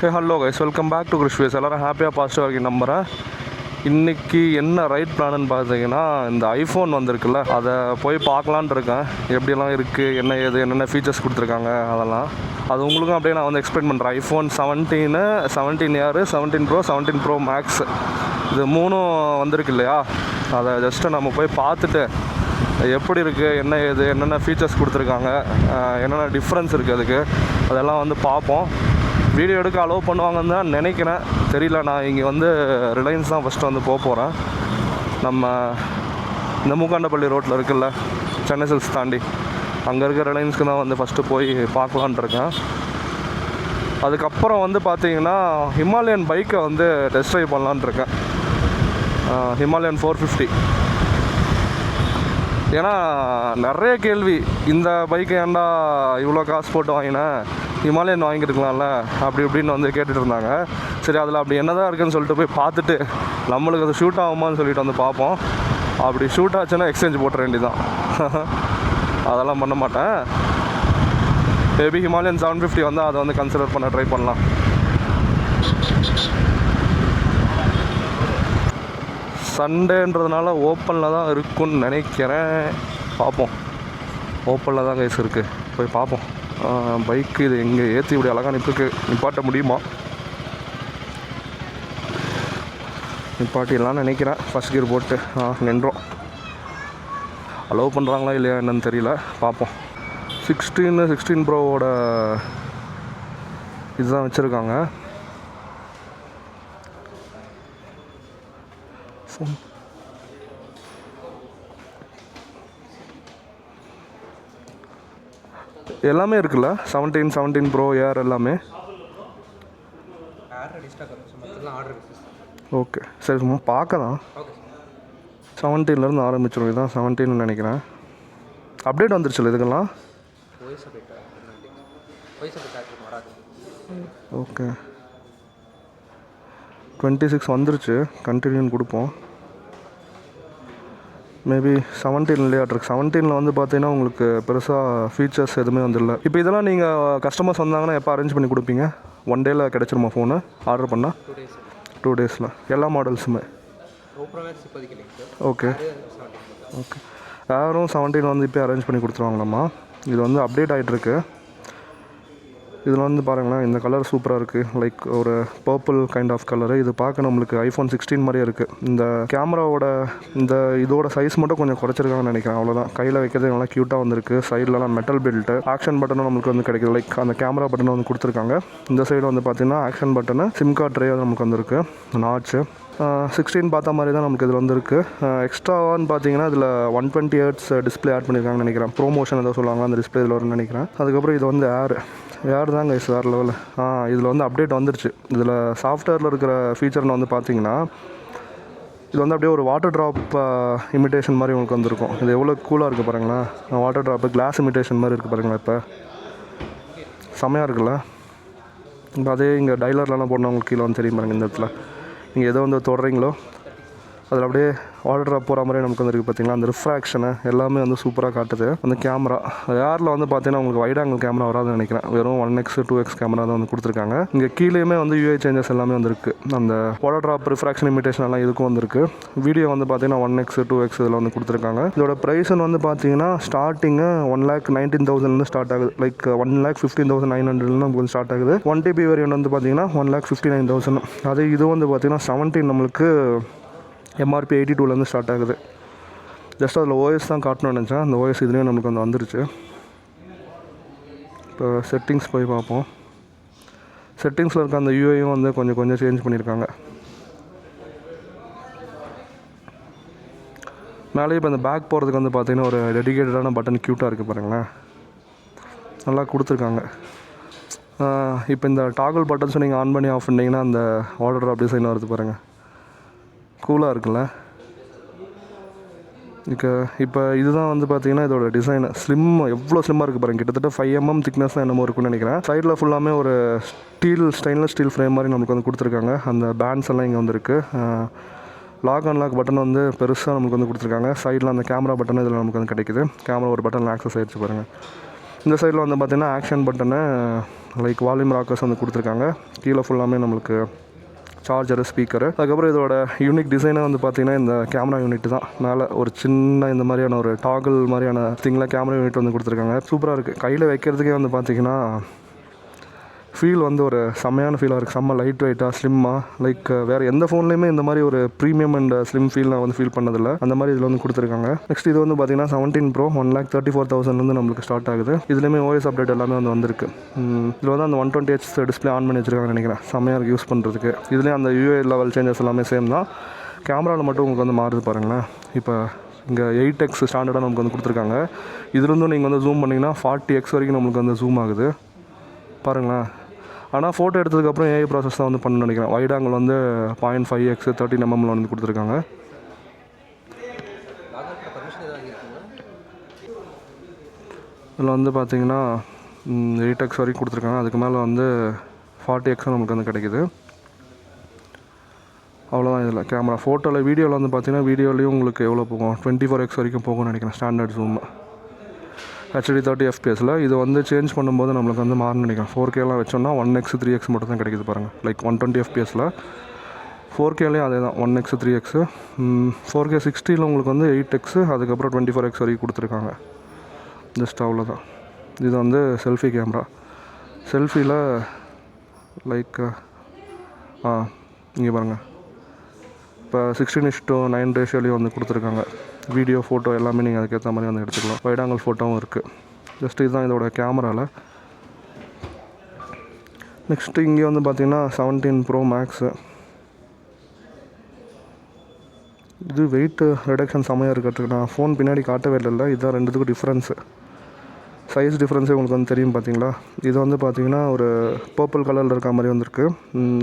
Hello guys, welcome back to Chrisways. எல்லோரும் ஹாப்பியாக பாசிட்டிவாக இருக்கீங்க நம்புகிறேன். இன்றைக்கி என்ன ரைட் பிளான்னு பார்த்தீங்கன்னா, இந்த ஐஃபோன் வந்திருக்குல்ல, அதை போய் பார்க்கலான் இருக்கேன். எப்படியெல்லாம் இருக்குது, என்ன ஏது, என்னென்ன ஃபீச்சர்ஸ் கொடுத்துருக்காங்க, அதெல்லாம் அது உங்களுக்கும் அப்படியே நான் வந்து எக்ஸ்பிளைன் பண்ணுறேன். ஐஃபோன் 17 17 ப்ரோ 17 ப்ரோ மேக்ஸ் இது மூணும் வந்திருக்கு இல்லையா, அதை ஜஸ்ட்டு நம்ம போய் பார்த்துட்டு எப்படி இருக்குது, என்ன ஏது, என்னென்ன ஃபீச்சர்ஸ் கொடுத்துருக்காங்க, என்னென்ன டிஃப்ரென்ஸ் இருக்குது அதுக்கு, அதெல்லாம் வந்து பார்ப்போம். வீடியோ எடுக்க அலோவ் பண்ணுவாங்கன்னு தான் நினைக்கிறேன், தெரியல. நான் இங்கே வந்து ரிலையன்ஸ் தான் ஃபஸ்ட்டு வந்து போகிறேன். நம்ம இந்த மூக்காண்டப்பள்ளி ரோட்டில் இருக்குல்ல, சென்னை சில்க்ஸ் தாண்டி அங்கே இருக்க ரிலையன்ஸ்க்கு தான் வந்து ஃபஸ்ட்டு போய் பார்க்கலான் இருக்கேன். அதுக்கப்புறம் வந்து பார்த்திங்கன்னா ஹிமாலயன் பைக்கை வந்து டெஸ்ட் ட்ரைவ் பண்ணலான் இருக்கேன். ஹிமாலயன் 450. ஏன்னா நிறைய கேள்வி, இந்த பைக்கை ஏன்டா இவ்வளோ காசு போட்டு வாங்கினேன், ஹிமாலயன் வாங்கியிருக்கலாம்ல அப்படி இப்படின்னு வந்து கேட்டுட்டு இருந்தாங்க. சரி, அதில் அப்படி என்ன தான் இருக்குதுன்னு சொல்லிட்டு போய் பார்த்துட்டு நம்மளுக்கு அது ஷூட் ஆகுமான்னு சொல்லிட்டு வந்து பார்ப்போம். அப்படி ஷூட் ஆச்சுன்னா எக்ஸ்சேஞ்ச் போட்டுற வேண்டியதான். அதெல்லாம் பண்ண மாட்டேன். மேபி ஹிமாலயன் 750 வந்தால் அதை வந்து கன்சிடர் பண்ண ட்ரை பண்ணலாம். சண்டேன்றதுனால ஓப்பனில் தான் இருக்குன்னு நினைக்கிறேன், பார்ப்போம். ஓப்பனில் தான் கைஸ் இருக்குது, போய் பார்ப்போம். பைக்கு இது எங்கே ஏற்றி இப்படி அழகாக நிப்பாட்ட முடியுமா? நிப்பாட்டிடலான்னு நினைக்கிறேன். ஃபஸ்ட் கியர் போட்டு நின்றோம். அலோவ் பண்ணுறாங்களா இல்லையா என்னன்னு தெரியல, பார்ப்போம். 16 ப்ரோவோட இதுதான் வச்சுருக்காங்க. எல்லாமே இருக்குல்ல, 17 ப்ரோ ஏர் எல்லாமே. ஓகே, சரி, சும்மா பார்க்கலாம். 17லேருந்து ஆரம்பிச்சிடும். இதுதான் 17ன்னு நினைக்கிறேன். அப்டேட் வந்துருச்சுல்ல இதுக்கெல்லாம். ஓகே, 26 வந்துருச்சு. கண்டினியூன்னு கொடுப்போம். மேபி 17லேயே ஆட்ருக்கு. 17ல் வந்து பார்த்தீங்கன்னா உங்களுக்கு பெருசாக ஃபீச்சர்ஸ் எதுவுமே வந்துடல. இப்போ இதெல்லாம் நீங்கள் கஸ்டமர்ஸ் வந்தாங்கன்னா எப்போ அரேஞ்ச் பண்ணி கொடுப்பீங்க? 1 டேயில் கிடச்சிருமா ஃபோனு ஆர்டர் பண்ணால்? 2 டேஸில் எல்லா மாடல்ஸுமே. Okay okay. யாரும் 17 வந்து இப்போ அரேஞ்ச் பண்ணி கொடுத்துருவாங்களாம்மா. இது வந்து அப்டேட் ஆகிட்டுருக்கு. இதில் வந்து பாருங்களேன், இந்த கலர் சூப்பராக இருக்குது. லைக் ஒரு பர்பிள் கைண்ட் ஆஃப் கலரு. இது பார்க்க நம்மளுக்கு ஐஃபோன் 16 மாதிரியே இருக்குது. இந்த கேமராவோட இதோட சைஸ் மட்டும் கொஞ்சம் குறைச்சிருக்காங்கன்னு நினைக்கிறேன், அவ்வளோதான். கையில் வைக்கிறது நல்லா க்யூட்டாக வந்திருக்கு. சைட்லலாம் மெட்டல் பெல்ட்டு, ஆக்ஷன் பட்டனும் நம்மளுக்கு வந்து கிடைக்குது. லைக் அந்த கேமரா பட்டனை வந்து கொடுத்துருக்காங்க. இந்த சைடு வந்து பார்த்திங்கன்னா action button, sim card tray நமக்கு வந்திருக்கு. நாச்சு 16 பார்த்த மாதிரி தான் நமக்கு இதில் வந்துருக்கு. எக்ஸ்ட்ராவான்னு பார்த்தீங்கன்னா இதில் 120 Hz டிஸ்பிளே ஆட் பண்ணியிருக்காங்கன்னு நினைக்கிறேன். ப்ரோமோஷன் ஏதோ சொல்லுவாங்க, அந்த டிஸ்பிளே இதில் வரும்னு நினைக்கிறேன். அதுக்கப்புறம் இது வந்து ஏர் தாங்க கைஸ், வேறு லெவலில். இதில் வந்து அப்டேட் வந்துருச்சு. இதில் சாஃப்ட்வேரில் இருக்கிற ஃபீச்சர்னு வந்து பார்த்தீங்கன்னா, இது வந்து அப்படியே ஒரு வாட்டர் ட்ராப் இமிட்டேஷன் மாதிரி உங்களுக்கு வந்திருக்கும். இது எவ்வளோ கூலாக இருக்குது பாருங்களேன். வாட்டர் ட்ராப்பு கிளாஸ் இமிட்டேஷன் மாதிரி இருக்குது பாருங்களேன். இப்போ செம்மையாக இருக்குல்ல. இப்போ அதே இங்கே டைலர்லாம் போடணும், உங்களுக்கு கீழே வந்து தெரியும் பாருங்கள். இந்த இடத்துல நீங்கள் எதோ வந்து தொடுறீங்களோ அதில் அப்படியே வாட்டர் ட்ராப் போகிற மாதிரி நமக்கு வந்து இருக்குது பார்த்தீங்களா. அந்த ரிஃப்ராக்ஷனு எல்லாமே வந்து சூப்பராக காட்டுது. அந்த கேமரா ஏரில் வந்து பார்த்தீங்கன்னா உங்களுக்கு வைட் ஆங்கிள் கேமரா வராதுன்னு நினைக்கிறேன். வெறும் 1x 2x கேமரா தான் வந்து கொடுத்துருக்காங்க. இங்கே கீழேயுமே வந்து யூஐ சேஞ்சஸ் எல்லாமே வந்துருக்கு. அந்த வாட்டர் ட்ராப் ரிஃப்ராக்ஷன் இமிட்டேஷன் எல்லாம் இதுக்கும் வந்துருக்கு. வீடியோ வந்து பார்த்தீங்கன்னா 1x 2x இதில் வந்து கொடுத்துருக்காங்க. இதோட ப்ரைஸ்ன்னு வந்து பார்த்தீங்கன்னா ஸ்டார்டிங்கு 1,19,000 ஸ்டார்ட் ஆகுது. லைக் 1,15,900 நமக்கு ஸ்டார்ட் ஆகுது. 1 TB வேரியன்ட் வந்து பார்த்தீங்கன்னா 1,59,000. அது இது வந்து பார்த்தீங்கன்னா 17 நம்மளுக்கு MRP 82 ஸ்டார்ட் ஆகுது. ஜஸ்ட் அதில் OS தான் காட்டணும்னு நினச்சேன். அந்த OS இதுலேயும் நம்மளுக்கு வந்து வந்துருச்சு. இப்போ செட்டிங்ஸ் போய் பார்ப்போம். செட்டிங்ஸில் இருக்க அந்த யூஐயும் வந்து கொஞ்சம் சேஞ்ச் பண்ணியிருக்காங்க. மேலே இப்போ இந்த பேக் போகிறதுக்கு வந்து பார்த்திங்கன்னா ஒரு டெடிகேட்டடான பட்டன் க்யூட்டாக இருக்குது பாருங்களேன், நல்லா கொடுத்துருக்காங்க. இப்போ இந்த டாகல் பட்டன்ஸ் நீங்கள் ஆன் பண்ணி ஆஃப் பண்ணிங்கன்னா அந்த வாட்டர் ட்ராப் டிசைன் வருது பாருங்கள், கூலாக இருக்குல்ல. இப்போ இதுதான் வந்து பார்த்திங்கன்னா இதோட டிசைன். எவ்வளோ ஸ்லிம்மாக இருக்குது பாருங்கள். கிட்டத்தட்ட 5 mm திக்னஸ் தான் என்னமோ இருக்குன்னு நினைக்கிறேன். சைடில் ஃபுல்லாமே ஒரு ஸ்டெயின்லெஸ் ஸ்டீல் ஃப்ரேம் மாதிரி நமக்கு வந்து கொடுத்துருக்காங்க. அந்த பேண்ட்ஸ் எல்லாம் இங்கே வந்துருக்கு. லாக் அன்லாக் பட்டன் வந்து பெருசாக நமக்கு வந்து கொடுத்துருக்காங்க. சைடில் அந்த கேமரா பட்டன் இதில் நமக்கு வந்து கிடைக்குது. கேமரா ஒரு பட்டன் ஆக்சஸ் ஆகிடுச்சு பாருங்கள். இந்த சைடில் வந்து பார்த்திங்கன்னா action button like volume Rockers வந்து கொடுத்துருக்காங்க. கீழே ஃபுல்லாமே நம்மளுக்கு சார்ஜரு, ஸ்பீக்கரு. அதுக்கப்புறம் இதோட யூனிக் டிசைனை வந்து பார்த்திங்கன்னா இந்த கேமரா யூனிட் தான். மேலே ஒரு சின்ன இந்த மாதிரியான ஒரு டாகிள் மாதிரியான திங்கில் கேமரா யூனிட் வந்து கொடுத்துருக்காங்க. சூப்பராக இருக்குது. கையில் வைக்கிறதுக்கே வந்து பார்த்திங்கன்னா ஃபீல் வந்து ஒரு செம்மையான ஃபீலாக இருக்குது. செம்ம லைட் வெயிட்டாக, ஸ்லிம்மாக. லைக் வேறு எந்த ஃபோன்லேயுமே இந்த மாதிரி ஒரு ப்ரீமியம் அண்ட் ஸ்லிம் ஃபீல் நான் வந்து ஃபீல் பண்ணதில்லை. அந்த மாதிரி இதில் வந்து கொடுத்துருக்காங்க. நெக்ஸ்ட் இது வந்து பார்த்திங்கன்னா 17 Pro 1,34,000 நம்மளுக்கு ஸ்டார்ட் ஆகுது. இதுலேயுமே OS அப்டேட் எல்லாமே வந்து வந்திருக்கு. இதில் வந்து அந்த 120Hz டிஸ்பிளே ஆன் பண்ணி வச்சிருக்காங்கன்னு நினைக்கிறேன். செம்மையாக இருக்குது யூஸ் பண்ணுறதுக்கு. இதுலேயும் அந்த UI லெவல் சேஞ்சஸ் எல்லாமே சேம் தான். கேமராவில் மட்டும் உங்களுக்கு வந்து மாறுது பாருங்களேன். இப்போ இங்கே 8x ஸ்டாண்டர்டாக நமக்கு வந்து கொடுத்துருக்காங்க. இதுலேருந்தும் நீங்கள் வந்து ஜூம் பண்ணிங்கன்னா 40x வரைக்கும் நம்மளுக்கு வந்து ஜூம் ஆகுது பாருங்களேன். ஆனால் ஃபோட்டோ எடுத்ததுக்கப்புறம் AI ப்ராசஸ் தான் வந்து பண்ணணும்னு நினைக்கிறேன். வைட் ஆங்கிள் வந்து 0.5x 13mm வந்து கொடுத்துருக்காங்க. இதில் வந்து பார்த்திங்கன்னா 8x வரைக்கும் கொடுத்துருக்காங்க. அதுக்கு மேலே வந்து 40x நமக்கு வந்து கிடைக்குது. அவ்வளோதான் இதில் கேமரா. ஃபோட்டோவில் வீடியோவில் வந்து பார்த்திங்கன்னா வீடியோலேயும் உங்களுக்கு எவ்வளோ போகும், 24x வரைக்கும் போகும்னு நினைக்கிறேன் ஸ்டாண்டர்ட் ஜூம். HD 30 FPS. இது வந்து சேஞ்ச் பண்ணும்போது நம்மளுக்கு வந்து மாறணும்னு நினைக்கிறேன். 4Kலாம் வச்சோம்னா 1x 3x மட்டும் தான் கிடைக்குது பாருங்கள். Like 120 FPS. 4Kலேயும் அதே தான் 1x 3x. 4K 60 உங்களுக்கு வந்து 8x, அதுக்கப்புறம் 24x வரைக்கும் கொடுத்துருக்காங்க. ஜஸ்ட் அவ்வளோதான். இது வந்து செல்ஃபி கேமரா. செல்ஃபியில் லைக் இங்கே பாருங்கள். இப்போ 16:9 ரேஷியோலையும் வந்து கொடுத்துருக்காங்க. வீடியோ, ஃபோட்டோ எல்லாமே நீங்கள் அதுக்கேற்ற மாதிரி வந்து எடுத்துக்கலாம். வைட் ஆங்கிள் ஃபோட்டோவும் இருக்குது. ஜஸ்ட் இதுதான் இதோட கேமராவில். நெக்ஸ்ட்டு இங்கே வந்து பார்த்திங்கன்னா 17 Pro Max. இது வெயிட் ரிடக்ஷன் செம்மையாக இருக்கிறதுக்கு நான் ஃபோன் பின்னாடி காட்டவே இல்லை. இதுதான் ரெண்டுத்துக்கும் டிஃப்ரென்ஸு. சைஸ் டிஃப்ரென்ஸே உங்களுக்கு வந்து தெரியும் பார்த்தீங்களா. இது வந்து பார்த்திங்கன்னா ஒரு பர்பிள் கலரில் இருக்க மாதிரி வந்துருக்கு.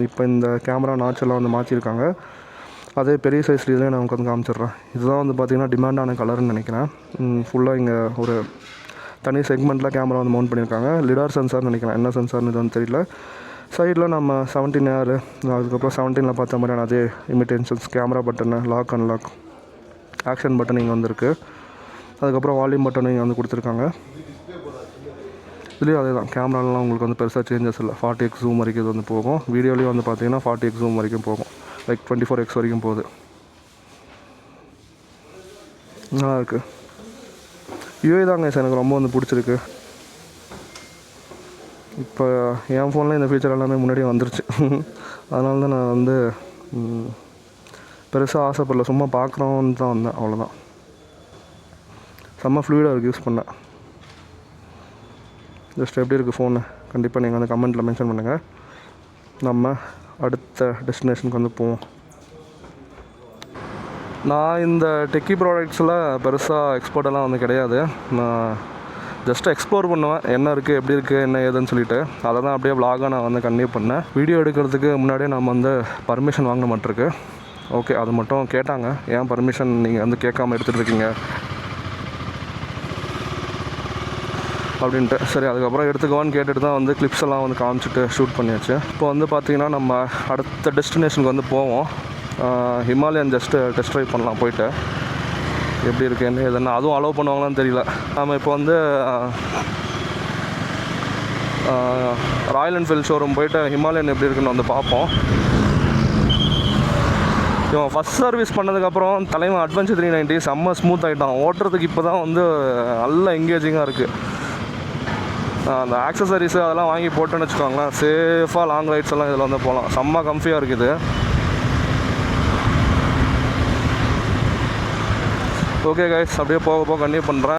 இப்போ இந்த கேமரா நாச்செல்லாம் வந்து மாற்றிருக்காங்க. அதே பெரிய சைஸ் இதில் நான் உங்களுக்கு வந்து காமிச்சிட்றேன். இதுதான் வந்து பார்த்திங்கன்னா டிமாண்டான கலர்னு நினைக்கிறேன். ஃபுல்லாக இங்கே ஒரு தனி செக்மெண்ட்டில் கேமரா வந்து மவுண்ட் பண்ணியிருக்காங்க. லிடார் சென்சார்னு நினைக்கிறேன். என்ன சென்சார்னு இது வந்து தெரியல. சைடில் நம்ம 17R, அதுக்கப்புறம் 17ல் பார்த்த மாதிரியான அதே imitations camera button, lock unlock, action button இங்கே வந்துருக்கு. அதுக்கப்புறம் வால்யூம் பட்டன் இங்கே வந்து கொடுத்துருக்காங்க. இதுலேயும் அதே தான். கேமராலாம் உங்களுக்கு வந்து பெருசாக சேஞ்சஸ் இல்லை. 40x ஜூம் வரைக்கும் இது வந்து போகும். வீடியோலேயும் வந்து பார்த்திங்கன்னா 40x ஜூம் வரைக்கும் போகும். லைக் 24x வரைக்கும் போகுது. நல்லா இருக்குது. UI தாங்க எனக்கு ரொம்ப வந்து பிடிச்சிருக்கு. இப்போ என் ஃபோனில் இந்த ஃபீச்சர் எல்லாமே முன்னாடியே வந்துருச்சு. அதனால தான் நான் வந்து பெருசாக ஆசைப்படல. சும்மா பார்க்குறோன்னு தான் வந்தேன். அவ்வளோதான். செம்ம ஃப்ளூயிடாக இருக்குது யூஸ் பண்ண. ஜஸ்ட் எப்படி இருக்குது ஃபோனு கண்டிப்பாக நீங்கள் வந்து கமெண்ட்டில் மென்ஷன் பண்ணுங்கள். நம்ம அடுத்த டெஸ்டினேஷனுக்கு வந்து போவோம். நான் இந்த டெக்கி ப்ராடக்ட்ஸில் பெருசாக எக்ஸ்பர்ட்டெல்லாம் வந்து கிடையாது. நான் ஜஸ்ட் எக்ஸ்ப்ளோர் பண்ணுவேன். என்ன இருக்குது, எப்படி இருக்குது, என்ன ஏதுன்னு சொல்லிட்டு அதை தான் அப்படியே vlog-ஆ நான் வந்து கன்டினியூ பண்ணேன். வீடியோ எடுக்கிறதுக்கு முன்னாடியே நம்ம வந்து பர்மிஷன் வாங்க மாட்டிருக்கு. ஓகே, அது மட்டும் கேட்டாங்க. ஏன் பர்மிஷன் நீங்கள் வந்து கேட்காம எடுத்துகிட்டு இருக்கீங்க அப்படின்ட்டு. சரி, அதுக்கப்புறம் எடுத்துக்கோன்னு கேட்டுட்டு தான் வந்து கிளிப்ஸ் எல்லாம் வந்து காமிச்சிட்டு ஷூட் பண்ணியாச்சு. இப்போ வந்து பார்த்திங்கன்னா நம்ம அடுத்த டெஸ்டினேஷனுக்கு வந்து போவோம். ஹிமாலயன் ஜஸ்ட்டு டெஸ்ட் ட்ரைவ் பண்ணலாம் போயிட்டு. எப்படி இருக்குது என்ன எதுனா அதுவும் அலோவ் பண்ணுவாங்களான்னு தெரியல. நம்ம இப்போ வந்து ராயல் என்ஃபீல்ட் ஷோரூம் போயிட்டு ஹிமாலயன் எப்படி இருக்குன்னு வந்து பார்ப்போம். இவன் ஃபஸ்ட் சர்வீஸ் பண்ணதுக்கப்புறம் தலைவன் அட்வென்ச்சர் 390 செம்ம ஸ்மூத் ஆகிட்டான். ஓட்டுறதுக்கு இப்போ தான் வந்து நல்ல எங்கேஜிங்காக இருக்குது. அந்த ஆக்சசரிஸு அதெல்லாம் வாங்கி போட்டோன்னு வச்சுக்கோங்களேன், சேஃபாக லாங் ரைட்ஸ் எல்லாம் இதில் வந்து போகலாம். செம்ம கம்ஃபியாக இருக்குது. ஓகே கைஸ், அப்படியே போக கன்டினியூ பண்ணுறேன்.